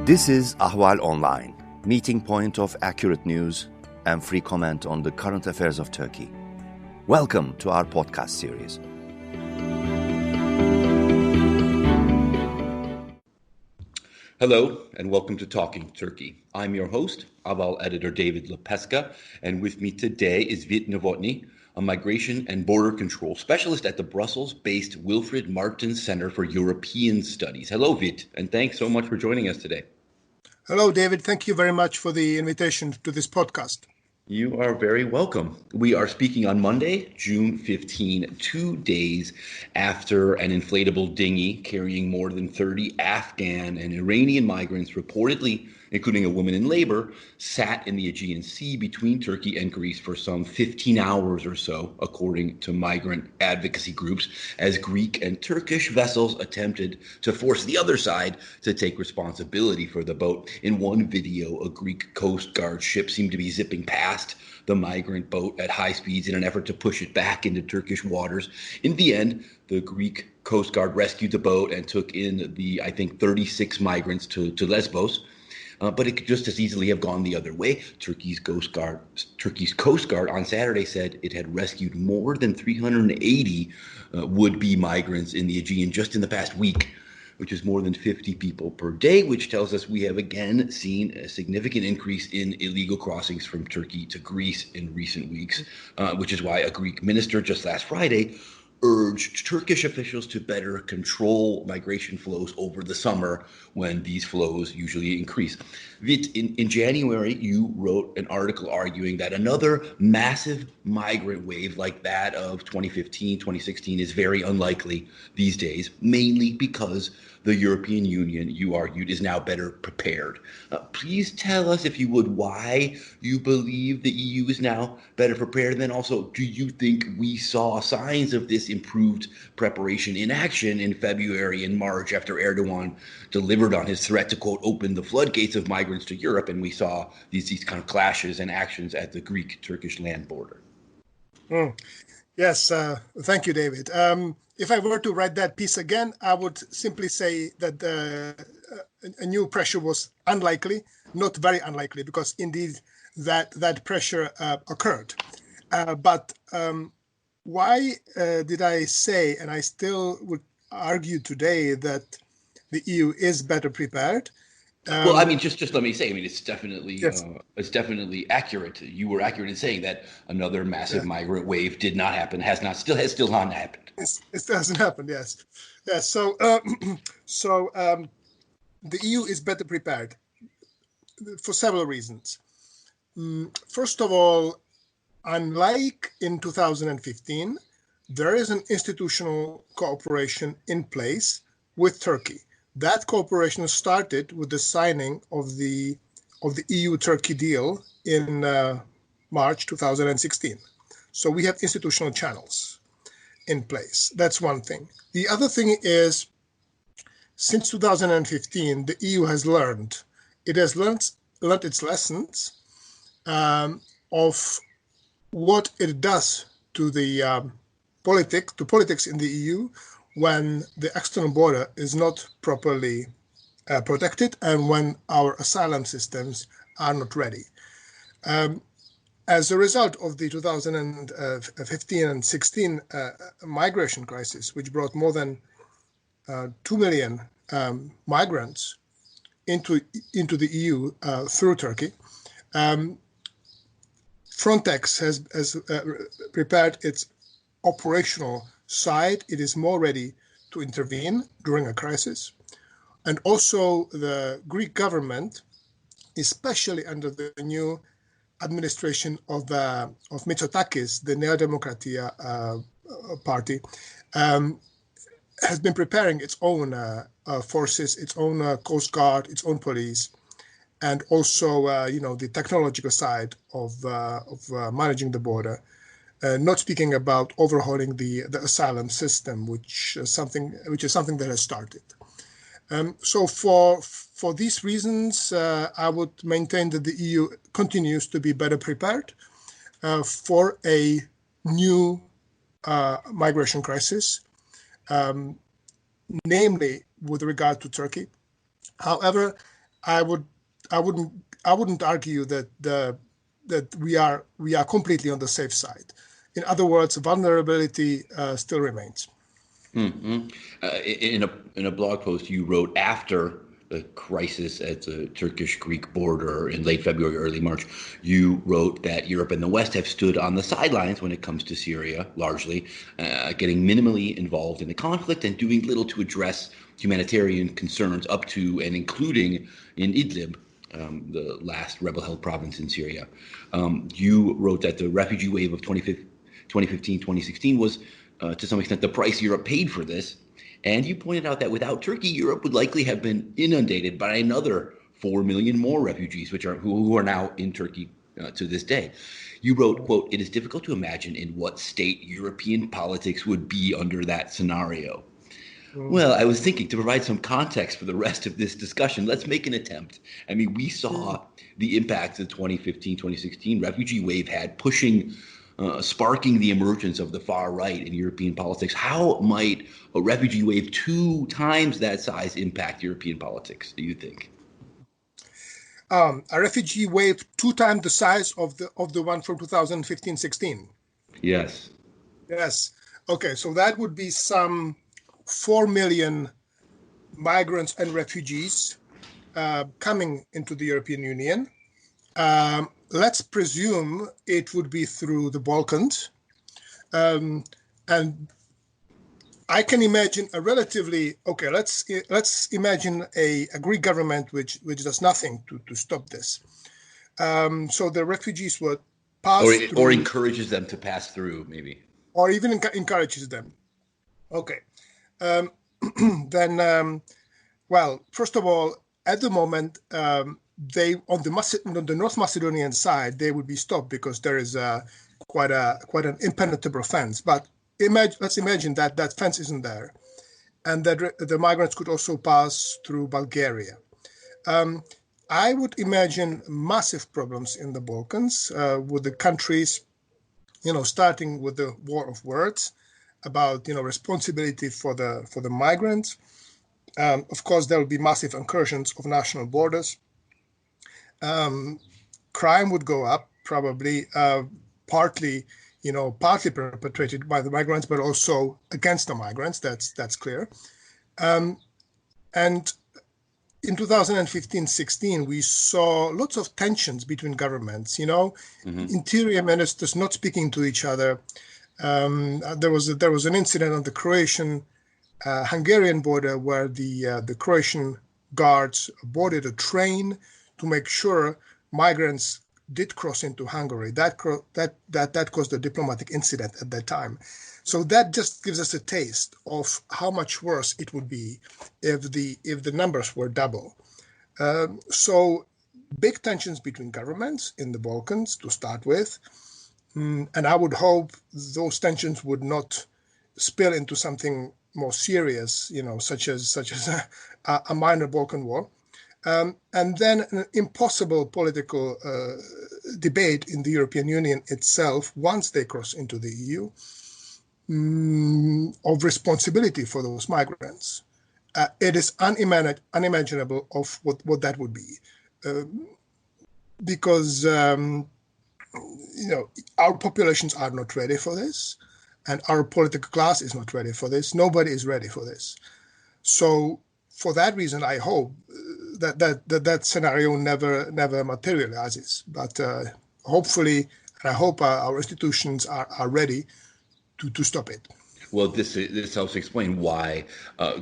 This is Ahval Online, meeting point of accurate news and free comment on the current affairs of Turkey. Welcome to our podcast series. Hello, and welcome to Talking Turkey. I'm your host, Ahval editor David Lepeska, and with me today is Vit Novotny, a migration and border control specialist at the Brussels-based Wilfried Martens Center for European Studies. Hello, Vit, and thanks so much for joining us today. Hello, David. Thank you very much for the invitation to this podcast. You are very welcome. We are speaking on Monday, June 15, 2 days after an inflatable dinghy carrying more than 30 Afghan and Iranian migrants, reportedly including a woman in labor, sat in the Aegean Sea between Turkey and Greece for some 15 hours or so, according to migrant advocacy groups, as Greek and Turkish vessels attempted to force the other side to take responsibility for the boat. In one video, a Greek Coast Guard ship seemed to be zipping past the migrant boat at high speeds in an effort to push it back into Turkish waters. In the end, the Greek Coast Guard rescued the boat and took in the, 36 migrants to Lesbos. But it could just as easily have gone the other way. Turkey's Coast Guard on Saturday said it had rescued more than 380 would-be migrants in the Aegean just in the past week, which is more than 50 people per day, which tells us we have again seen a significant increase in illegal crossings from Turkey to Greece in recent weeks, which is why a Greek minister just last Friday urged Turkish officials to better control migration flows over the summer when these flows usually increase. Vit, in January, you wrote an article arguing that another massive migrant wave like that of 2015, 2016 is very unlikely these days, mainly because the European Union, you argued, is now better prepared. Please tell us, if you would, why you believe the EU is now better prepared. And then also, do you think we saw signs of this improved preparation in action in February and March after Erdogan delivered on his threat to, quote, open the floodgates of migrants to Europe, and we saw these kind of clashes and actions at the Greek-Turkish land border? Yes, thank you, David. If I were to write that piece again, I would simply say that a new pressure was unlikely, not very unlikely, because indeed that pressure occurred. But why did I say, and I still would argue today, that the EU is better prepared? Just let me say, it's definitely accurate. You were accurate in saying that another massive migrant wave did not happen, still has not happened. It hasn't happened, yes. So the EU is better prepared for several reasons. First of all, unlike in 2015, there is an institutional cooperation in place with Turkey. That cooperation started with the signing of the EU-Turkey deal in March 2016. So we have institutional channels in place. That's one thing. The other thing is, since 2015, the EU has learned. It has learned its lessons of what it does to the politics in the EU when the external border is not properly protected and when our asylum systems are not ready. As a result of the 2015 and 16 migration crisis, which brought more than 2 million migrants into the EU through Turkey, Frontex has prepared its operational side. It is more ready to intervene during a crisis. And also the Greek government, especially under the new administration of Mitsotakis, the Nea Demokratia party, has been preparing its own forces, its own Coast Guard, its own police, and also the technological side of managing the border. Not speaking about overhauling the asylum system, which is something that has started. So for these reasons, I would maintain that the EU continues to be better prepared for a new migration crisis, namely with regard to Turkey. However, I would I wouldn't argue that we are completely on the safe side. In other words, vulnerability still remains. Mm-hmm. In a blog post you wrote after the crisis at the Turkish-Greek border in late February, early March, you wrote that Europe and the West have stood on the sidelines when it comes to Syria, largely, getting minimally involved in the conflict and doing little to address humanitarian concerns up to and including in Idlib, the last rebel-held province in Syria. You wrote that the refugee wave of 2015, 2016 was, to some extent, the price Europe paid for this. And you pointed out that without Turkey, Europe would likely have been inundated by another 4 million more refugees, who are now in Turkey to this day. You wrote, quote, "It is difficult to imagine in what state European politics would be under that scenario." Well, I was thinking, to provide some context for the rest of this discussion, let's make an attempt. I mean, we saw the impacts the 2015, 2016 refugee wave had, sparking the emergence of the far right in European politics. How might a refugee wave 2 times that size impact European politics, do you think? A refugee wave 2 times the size of the one from 2015-16. Yes. Yes. Okay, so that would be some 4 million migrants and refugees coming into the European Union. Let's presume it would be through the Balkans. And I can imagine a relatively, okay, let's imagine a Greek government which does nothing to stop this. So the refugees would pass through. Or encourages them to pass through, maybe. Or even encourages them. Okay. Then, well, first of all, at the moment, they on the North Macedonian side, they would be stopped because there is quite an impenetrable fence. But let's imagine that fence isn't there, and that the migrants could also pass through Bulgaria. I would imagine massive problems in the Balkans with the countries, starting with the war of words about responsibility for the migrants. Of course, there will be massive incursions of national borders. Crime would go up, probably partly perpetrated by the migrants, but also against the migrants. That's clear. And in 2015-16, we saw lots of tensions between governments. Interior ministers not speaking to each other. There was an incident on the Croatian-Hungarian border where the Croatian guards boarded a train to make sure migrants did cross into Hungary. That caused a diplomatic incident at that time. So that just gives us a taste of how much worse it would be if the numbers were double. So big tensions between governments in the Balkans to start with. And I would hope those tensions would not spill into something more serious, such as a minor Balkan war. And then an impossible political debate in the European Union itself, once they cross into the EU, of responsibility for those migrants. It is unimaginable of what that would be. Because our populations are not ready for this, and our political class is not ready for this. Nobody is ready for this. So for that reason, I hope that scenario never materializes. But hopefully, and I hope our institutions are ready to stop it. Well, this helps explain why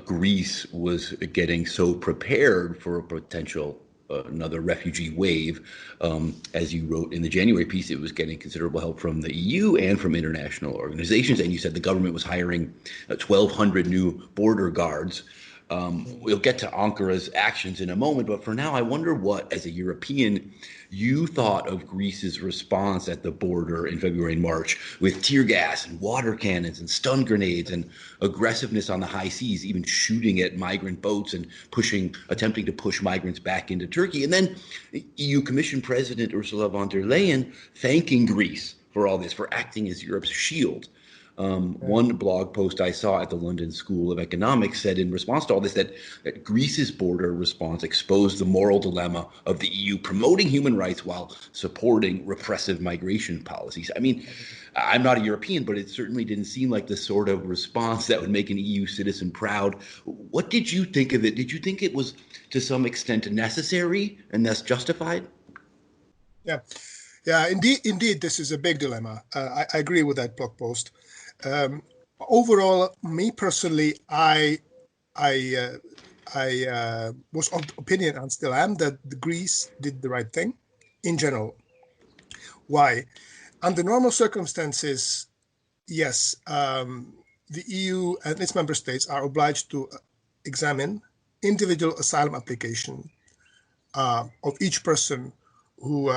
Greece was getting so prepared for a potential another refugee wave. As you wrote in the January piece, it was getting considerable help from the EU and from international organizations. And you said the government was hiring 1,200 new border guards. We'll get to Ankara's actions in a moment, but for now, I wonder what, as a European, you thought of Greece's response at the border in February and March with tear gas and water cannons and stun grenades and aggressiveness on the high seas, even shooting at migrant boats and attempting to push migrants back into Turkey. And then EU Commission President Ursula von der Leyen thanking Greece for all this, for acting as Europe's shield. One blog post I saw at the London School of Economics said in response to all this that Greece's border response exposed the moral dilemma of the EU promoting human rights while supporting repressive migration policies. I mean, I'm not a European, but it certainly didn't seem like the sort of response that would make an EU citizen proud. What did you think of it? Did you think it was to some extent necessary and thus justified? Yeah, yeah, indeed, this is a big dilemma. I agree with that blog post. Overall, me personally, I was of the opinion and still am that Greece did the right thing in general. Why? Under normal circumstances, yes, the EU and its member states are obliged to examine individual asylum application of each person who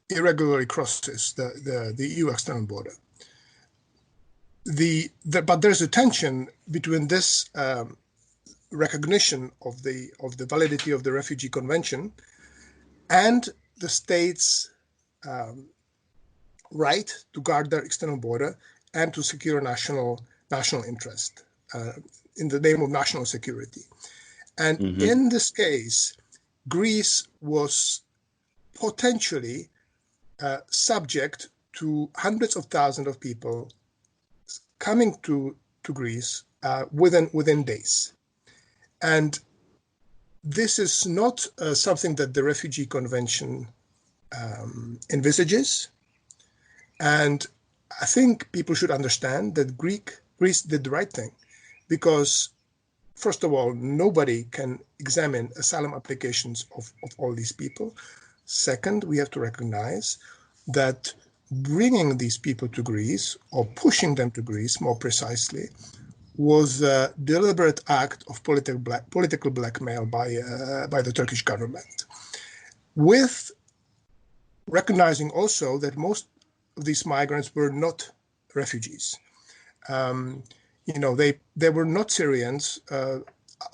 irregularly crosses the EU external border. But there's a tension between this recognition of the validity of the Refugee Convention and the state's right to guard their external border and to secure national interest in the name of national security. And in this case, Greece was potentially subject to hundreds of thousands of people coming to Greece within days. And this is not something that the Refugee Convention envisages. And I think people should understand that Greece did the right thing because, first of all, nobody can examine asylum applications of all these people. Second, we have to recognize that bringing these people to Greece, or pushing them to Greece more precisely, was a deliberate act of political blackmail by the Turkish government, with recognizing also that most of these migrants were not refugees. They were not Syrians. A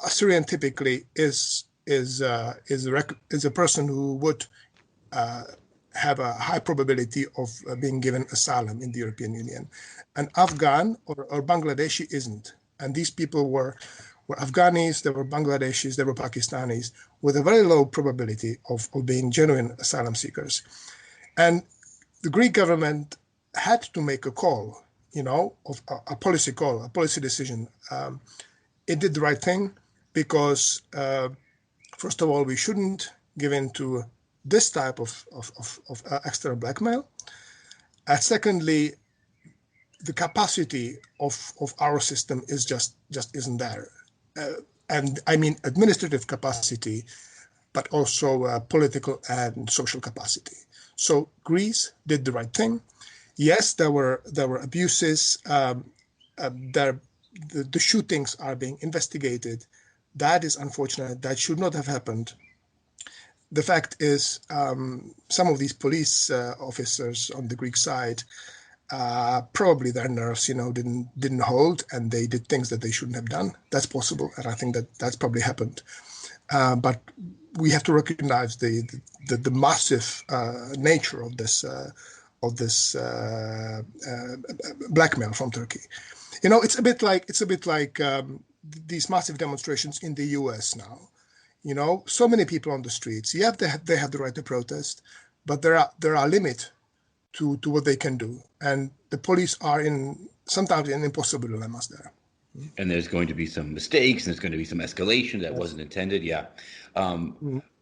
Syrian typically is a person who would have a high probability of being given asylum in the European Union. An Afghan or Bangladeshi isn't. And these people were Afghanis, they were Bangladeshis, they were Pakistanis, with a very low probability of being genuine asylum seekers. And the Greek government had to make a call, of a policy call, a policy decision. It did the right thing because, first of all, we shouldn't give in to this type of external blackmail. And secondly, the capacity of our system is just isn't there. And I mean administrative capacity, but also political and social capacity. So Greece did the right thing. Yes, there were abuses. The shootings are being investigated. That is unfortunate. That should not have happened. The fact is, some of these police officers on the Greek side, probably their nerves, didn't hold, and they did things that they shouldn't have done. That's possible, and I think that's probably happened. But we have to recognize the massive nature of this blackmail from Turkey. It's a bit like these massive demonstrations in the U.S. now. So many people on the streets. Yeah, they have the right to protest, but there are limits to what they can do, and the police are sometimes in impossible dilemmas there. And there's going to be some mistakes, and there's going to be some escalation that wasn't intended. Yeah.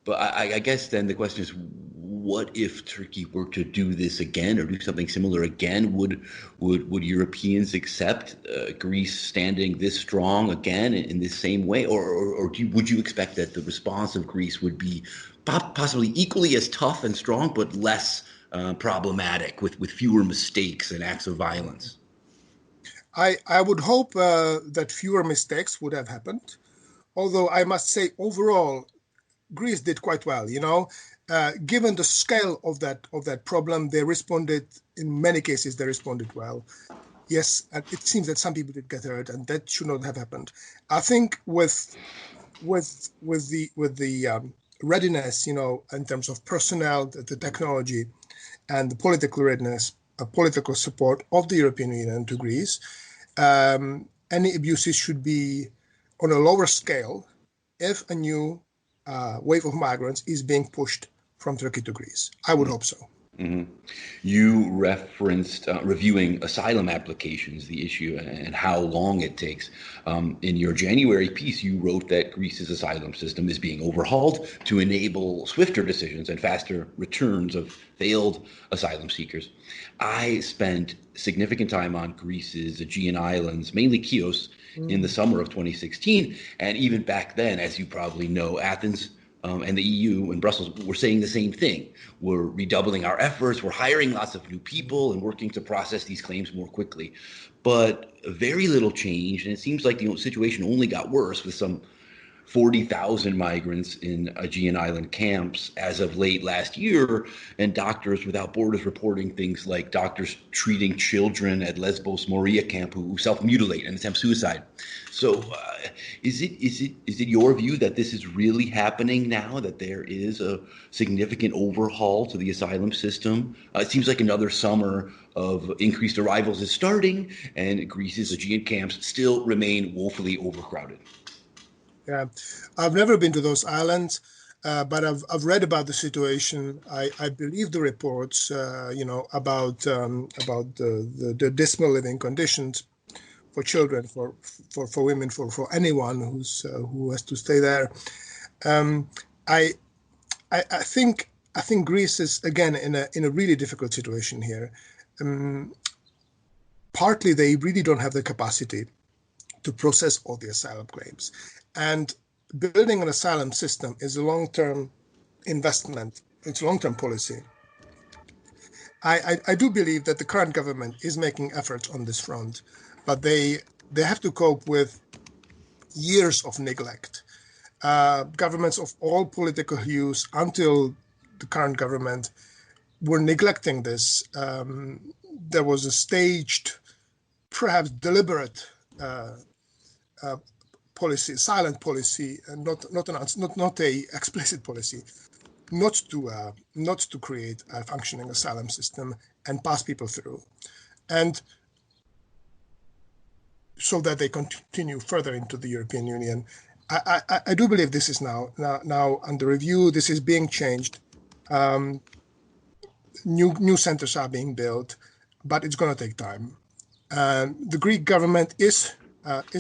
But I guess then the question is, what if Turkey were to do this again or do something similar again? Would Europeans accept Greece standing this strong again in this same way? Or would you expect that the response of Greece would be possibly equally as tough and strong, but less problematic with fewer mistakes and acts of violence? I would hope that fewer mistakes would have happened. Although I must say, overall, Greece did quite well. Given the scale of that problem, they responded. In many cases, they responded well. Yes, it seems that some people did get hurt, and that should not have happened. I think with the readiness, in terms of personnel, the technology, and the political readiness political support of the European Union to Greece. Any abuses should be on a lower scale if a new wave of migrants is being pushed from Turkey to Greece. I would hope so. Mm-hmm. You referenced reviewing asylum applications, the issue, and how long it takes. In your January piece, you wrote that Greece's asylum system is being overhauled to enable swifter decisions and faster returns of failed asylum seekers. I spent significant time on Greece's Aegean islands, mainly Chios, in the summer of 2016. And even back then, as you probably know, Athens and the EU and Brussels were saying the same thing. We're redoubling our efforts, we're hiring lots of new people and working to process these claims more quickly. But very little changed, and it seems like the situation only got worse with some 40,000 migrants in Aegean island camps as of late last year, and Doctors Without Borders reporting things like doctors treating children at Lesbos Moria camp who self-mutilate and attempt suicide. So is it your view that this is really happening now, that there is a significant overhaul to the asylum system? It seems like another summer of increased arrivals is starting, and Greece's Aegean camps still remain woefully overcrowded. Yeah, I've never been to those islands, but I've read about the situation. I believe the reports, about the dismal living conditions for children, for women, for anyone who has to stay there. I think Greece is again in a really difficult situation here. Partly they really don't have the capacity to process all the asylum claims. And building an asylum system is a long-term investment. It's a long-term policy. I do believe that the current government is making efforts on this front, but they have to cope with years of neglect. Governments of all political hues until the current government were neglecting this. There was a staged, perhaps deliberate policy, silent policy, and not a explicit policy, not to create a functioning asylum system and pass people through, and so that they continue further into the European Union. I do believe this is now under review. This is being changed. New centers are being built, but it's going to take time. The Greek government is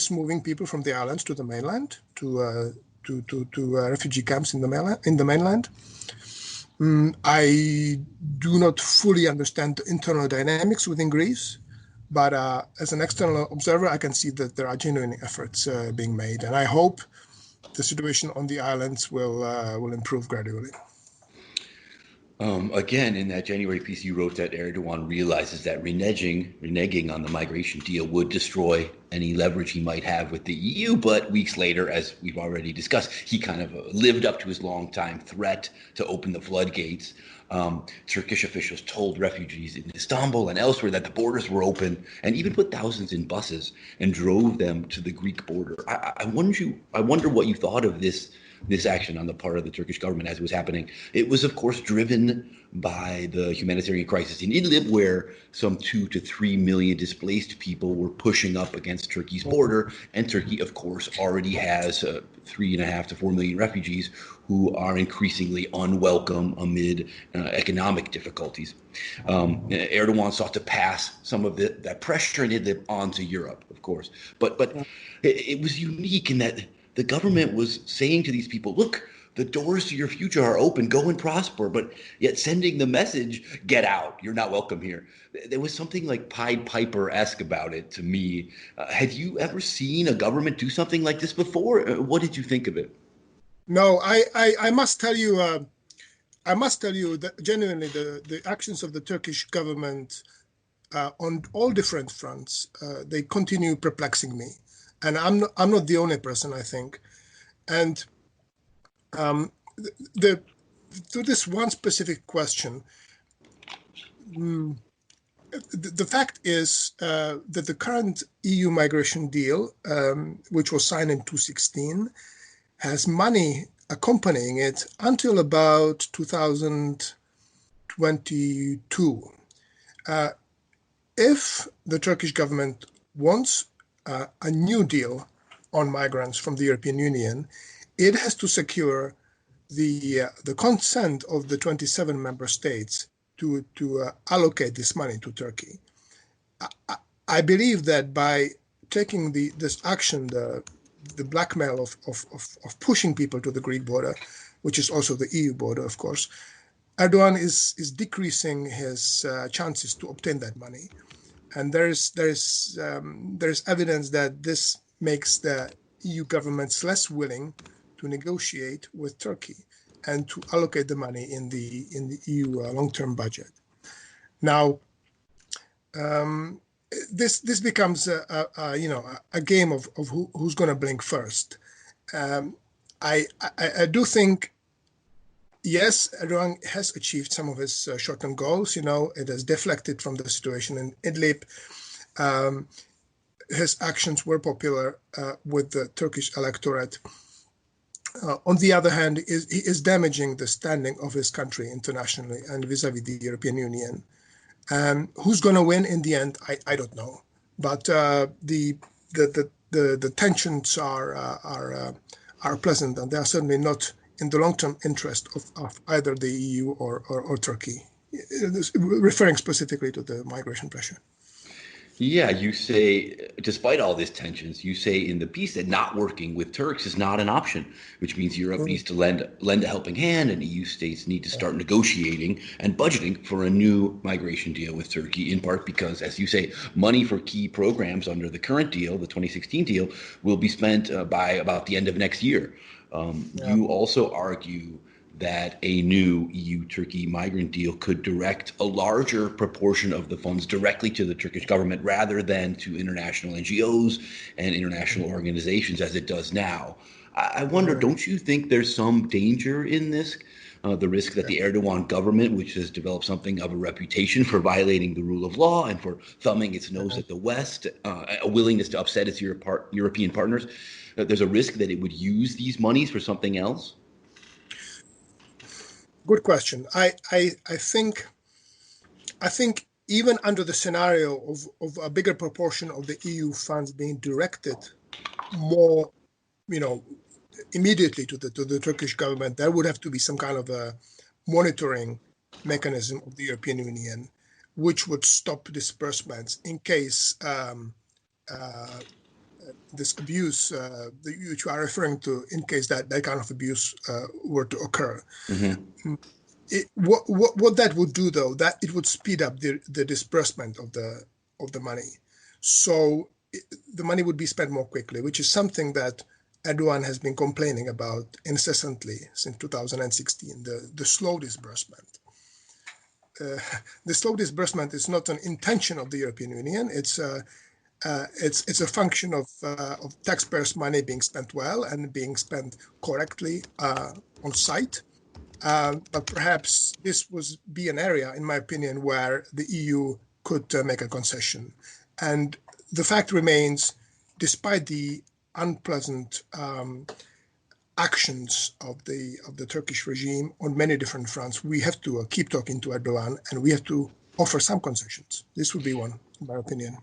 moving people from the islands to the mainland, to refugee camps in the mainland. I do not fully understand the internal dynamics within Greece, but as an external observer, I can see that there are genuine efforts being made, and I hope the situation on the islands will improve gradually. Again, in that January piece, you wrote that Erdogan realizes that reneging on the migration deal would destroy any leverage he might have with the EU. But weeks later, as we've already discussed, he kind of lived up to his longtime threat to open the floodgates. Turkish officials told refugees in Istanbul and elsewhere that the borders were open, and even put thousands in buses and drove them to the Greek border. I wonder what you thought of this action on the part of the Turkish government as it was happening. It was, of course, driven by the humanitarian crisis in Idlib, where some 2 to 3 million displaced people were pushing up against Turkey's border. And Turkey, of course, already has 3.5 to 4 million refugees who are increasingly unwelcome amid economic difficulties. Erdogan sought to pass some of that pressure in Idlib onto Europe, of course. But it was unique in that the government was saying to these people, look, the doors to your future are open, go and prosper, but yet sending the message, get out, you're not welcome here. There was something like Pied Piper-esque about it to me. Had you ever seen a government do something like this before? What did you think of it? No, I must tell you that genuinely the actions of the Turkish government on all different fronts, they continue perplexing me. And I'm not the only person, I think. And to this one specific question, the fact is that the current EU migration deal, which was signed in 2016, has money accompanying it until about 2022. if the Turkish government wants a new deal on migrants from the European Union, it has to secure the consent of the 27 member states to allocate this money to Turkey. I believe that by taking this action, the blackmail of pushing people to the Greek border, which is also the EU border, of course, Erdogan is decreasing his chances to obtain that money, and there's evidence that this makes the EU governments less willing to negotiate with Turkey and to allocate the money in the EU long-term budget. Now, this becomes a game of who's going to blink first. I do think, yes, Erdogan has achieved some of his short-term goals. It has deflected from the situation in Idlib. His actions were popular with the Turkish electorate. On the other hand, he is damaging the standing of his country internationally and vis-a-vis the European Union. Who's going to win in the end? I don't know. But the tensions are pleasant, and they are certainly not in the long-term interest of either the EU or Turkey, referring specifically to the migration pressure. Yeah, you say, despite all these tensions, you say in the piece that not working with Turks is not an option, which means Europe needs to lend a helping hand, and EU states need to start negotiating and budgeting for a new migration deal with Turkey, in part because, as you say, money for key programs under the current deal, the 2016 deal, will be spent by about the end of next year. You also argue that a new EU-Turkey migrant deal could direct a larger proportion of the funds directly to the Turkish government rather than to international NGOs and international organizations as it does now. I wonder, don't you think there's some danger in this? The risk that the Erdogan government, which has developed something of a reputation for violating the rule of law and for thumbing its nose at the West, a willingness to upset its European partners, there's a risk that it would use these monies for something else? Good question. I think even under the scenario of a bigger proportion of the EU funds being directed more, immediately to the Turkish government, there would have to be some kind of a monitoring mechanism of the European Union, which would stop disbursements in case this abuse which you are referring to, in case that kind of abuse were to occur. Mm-hmm. What that would do, though, that it would speed up the disbursement of the money, so the money would be spent more quickly, which is something that Erdogan has been complaining about incessantly since 2016. The slow disbursement. The slow disbursement is not an intention of the European Union. It's a function of taxpayers' money being spent well and being spent correctly on site. But perhaps this would be an area, in my opinion, where the EU could make a concession. And the fact remains, despite the unpleasant actions of the Turkish regime on many different fronts, we have to keep talking to Erdogan, and we have to offer some concessions. This would be one, in my opinion.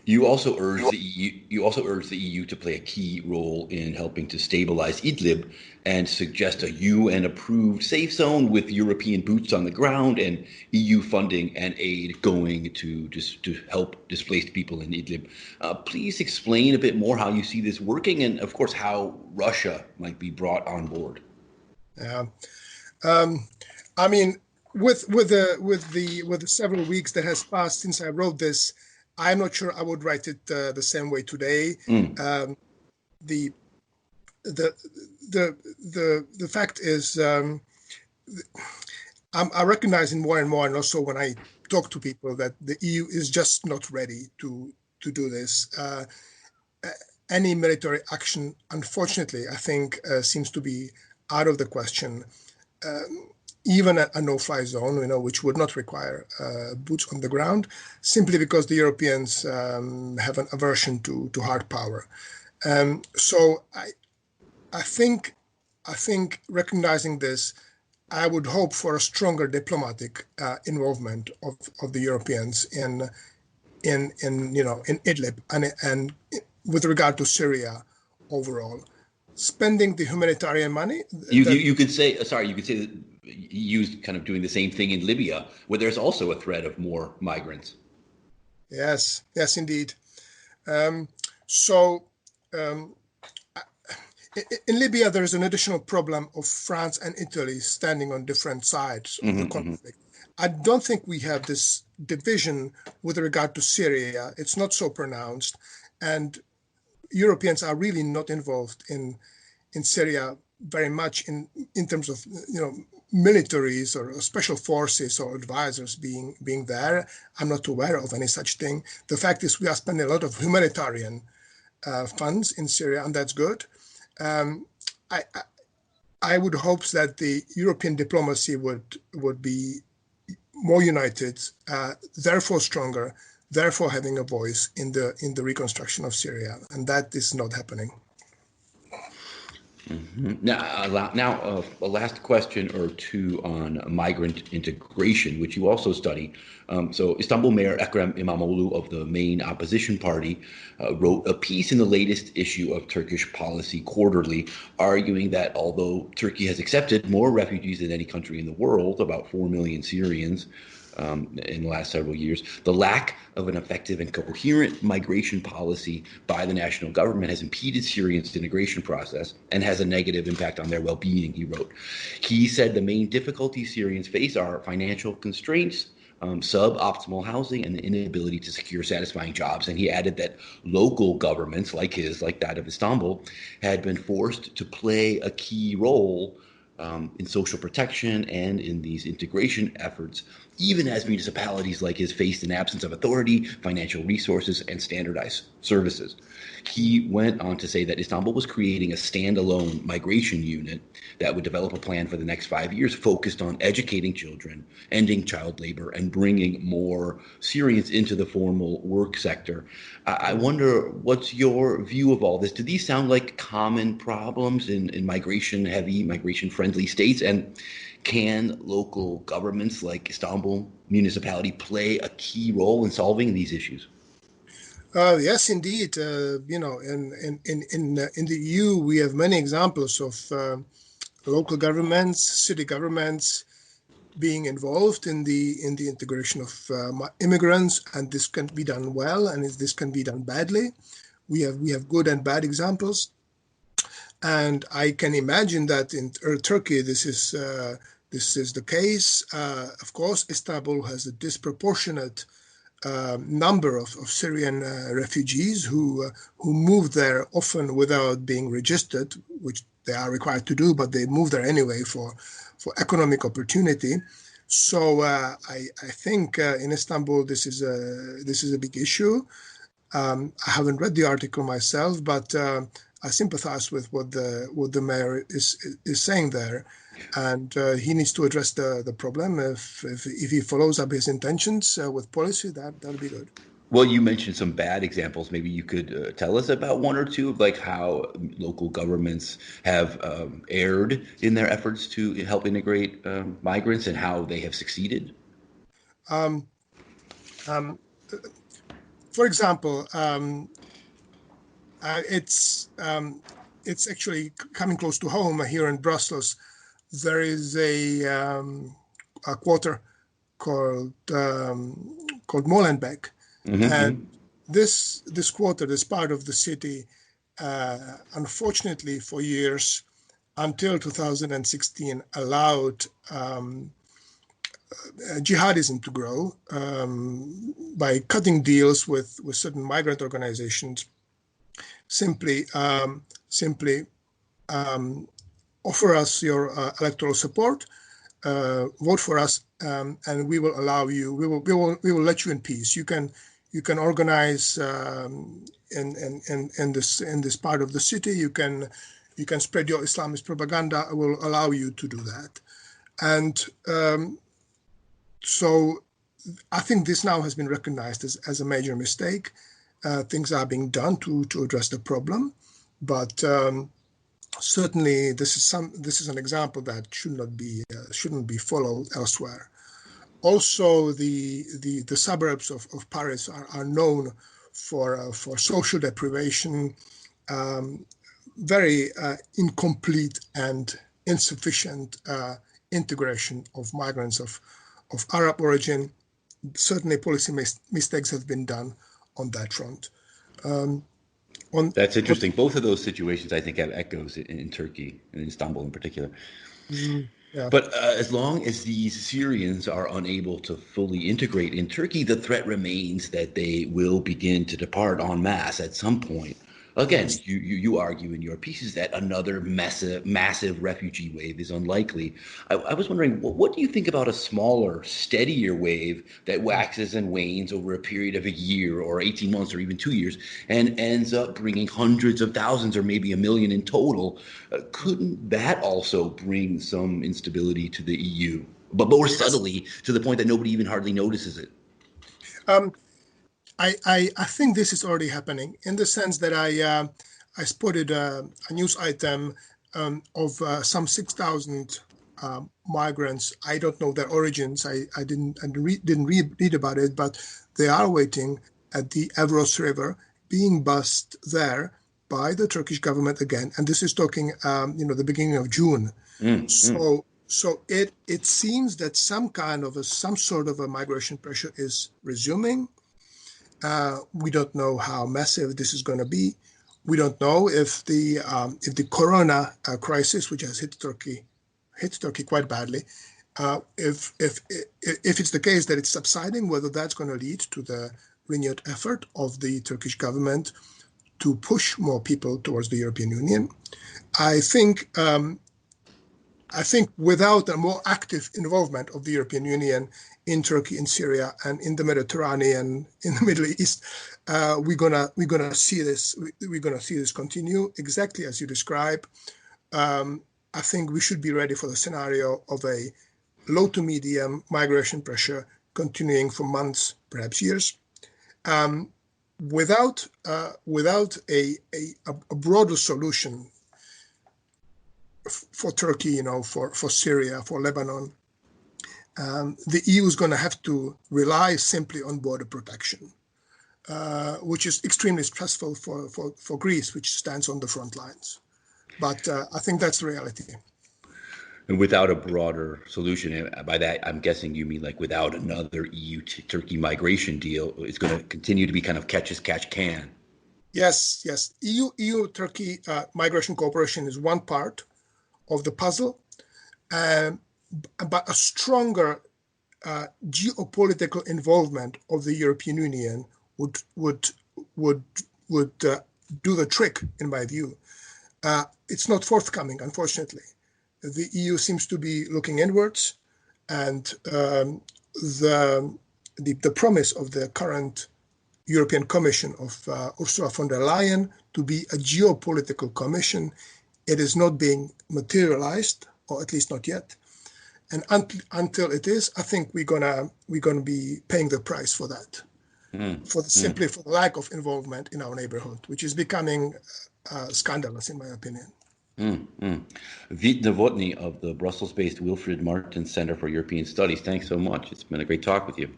You also urge the EU to play a key role in helping to stabilize Idlib and suggest a UN-approved safe zone with European boots on the ground and EU funding and aid going to help displaced people in Idlib. Please explain a bit more how you see this working, and of course how Russia might be brought on board. Yeah, I mean, with the several weeks that has passed since I wrote this, I'm not sure I would write it the same way today. The fact is, I'm recognizing more and more, and also when I talk to people, that the EU is just not ready to do this. Any military action, unfortunately, I think seems to be out of the question. Even a no-fly zone, which would not require boots on the ground, simply because the Europeans have an aversion to hard power. So I think recognizing this, I would hope for a stronger diplomatic involvement of the Europeans in Idlib and with regard to Syria overall. Spending the humanitarian money. You could say, you could say that you kind of doing the same thing in Libya, where there's also a threat of more migrants. Yes, indeed. So in Libya, there is an additional problem of France and Italy standing on different sides of the conflict. I don't think we have this division with regard to Syria. It's not so pronounced, and Europeans are really not involved in Syria very much in terms of militaries or special forces or advisors being there. I'm not aware of any such thing. The fact is we are spending a lot of humanitarian funds in Syria, and that's good. I would hope that the European diplomacy would be more united, therefore stronger, therefore having a voice in the reconstruction of Syria, and that is not happening. Now, a last question or two on migrant integration, which you also study. So Istanbul Mayor Ekrem İmamoğlu of the main opposition party wrote a piece in the latest issue of Turkish Policy Quarterly, arguing that although Turkey has accepted more refugees than any country in the world, about 4 million Syrians, in the last several years, the lack of an effective and coherent migration policy by the national government has impeded Syrians' integration process and has a negative impact on their well-being, he wrote. He said the main difficulties Syrians face are financial constraints, suboptimal housing, and the inability to secure satisfying jobs. And he added that local governments like that of Istanbul, had been forced to play a key role in social protection and in these integration efforts, even as municipalities like his faced an absence of authority, financial resources, and standardized services. He went on to say that Istanbul was creating a standalone migration unit that would develop a plan for the next 5 years focused on educating children, ending child labor, and bringing more Syrians into the formal work sector. I wonder, what's your view of all this? Do these sound like common problems in migration-heavy, migration-friendly states? And can local governments like Istanbul municipality play a key role in solving these issues? Yes, indeed. In the EU, we have many examples of local governments, city governments being involved in the integration of immigrants, and this can be done well, and this can be done badly. We have good and bad examples, and I can imagine that in Turkey this is the case. Of course, Istanbul has a disproportionate number of Syrian refugees who move there often without being registered, which they are required to do, but they move there anyway for economic opportunity. So I think in Istanbul this is a big issue. I haven't read the article myself, but I sympathize with what the mayor is saying there, and he needs to address the problem. If he follows up his intentions with policy, that'll be good. Well, you mentioned some bad examples. Maybe you could tell us about one or two, like how local governments have erred in their efforts to help integrate migrants and how they have succeeded. For example, it's actually coming close to home here in Brussels. There is a quarter called Molenbeek. And this quarter, this part of the city, unfortunately for years, until 2016, allowed jihadism to grow by cutting deals with certain migrant organizations. Simply offer us your electoral support, vote for us, and we will allow you. We will let you in peace. You can organize in this part of the city. You can spread your Islamist propaganda. I will allow you to do that. And so I think this now has been recognized as a major mistake. Things are being done to address the problem, but certainly this is an example that shouldn't be followed elsewhere. Also, the suburbs of Paris are known for social deprivation, very incomplete and insufficient integration of migrants of Arab origin. Certainly, policy mistakes have been done on that front. That's interesting. Both of those situations, I think, have echoes in Turkey, and in Istanbul in particular. Yeah. But as long as these Syrians are unable to fully integrate in Turkey, the threat remains that they will begin to depart en masse at some point. Again, you argue in your pieces that another massive refugee wave is unlikely. I was wondering, what do you think about a smaller, steadier wave that waxes and wanes over a period of a year or 18 months or even 2 years and ends up bringing hundreds of thousands or maybe 1 million in total? Couldn't that also bring some instability to the EU, but more subtly to the point that nobody even hardly notices it? I think this is already happening in the sense that I spotted a news item of some 6,000 migrants. I don't know their origins. I didn't read about it, but they are waiting at the Evros River, being bused there by the Turkish government again. And this is talking, the beginning of June. So it seems that some sort of a migration pressure is resuming. We don't know how massive this is going to be. We don't know if the corona crisis, which has hit Turkey quite badly, if it's the case that it's subsiding, whether that's going to lead to the renewed effort of the Turkish government to push more people towards the European Union. I think without a more active involvement of the European Union in Turkey, in Syria, and in the Mediterranean, in the Middle East, we're gonna see this. We're gonna see this continue exactly as you describe. I think we should be ready for the scenario of a low to medium migration pressure continuing for months, perhaps years, without a broader solution for Turkey, for Syria, for Lebanon. The EU is going to have to rely simply on border protection, which is extremely stressful for Greece, which stands on the front lines. But I think that's the reality. And without a broader solution, by that I'm guessing you mean like without another EU-Turkey migration deal, it's going to continue to be kind of catch as catch can. Yes. EU-Turkey migration cooperation is one part of the puzzle, but a stronger geopolitical involvement of the European Union would do the trick, in my view. It's not forthcoming, unfortunately. The EU seems to be looking inwards, and the promise of the current European Commission of Ursula von der Leyen to be a geopolitical commission, it is not being materialized, or at least not yet. And until it is, I think we're gonna be paying the price for that, simply for the lack of involvement in our neighborhood, which is becoming scandalous, in my opinion. Vit Novotny of the Brussels-based Wilfried Martens Center for European Studies. Thanks so much. It's been a great talk with you.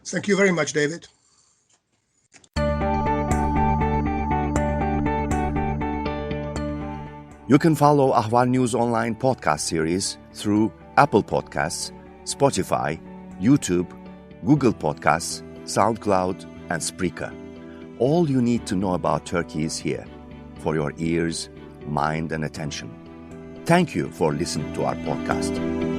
Thank you very much, David. You can follow Ahval News Online podcast series through Apple Podcasts, Spotify, YouTube, Google Podcasts, SoundCloud, and Spreaker. All you need to know about Turkey is here, for your ears, mind, and attention. Thank you for listening to our podcast.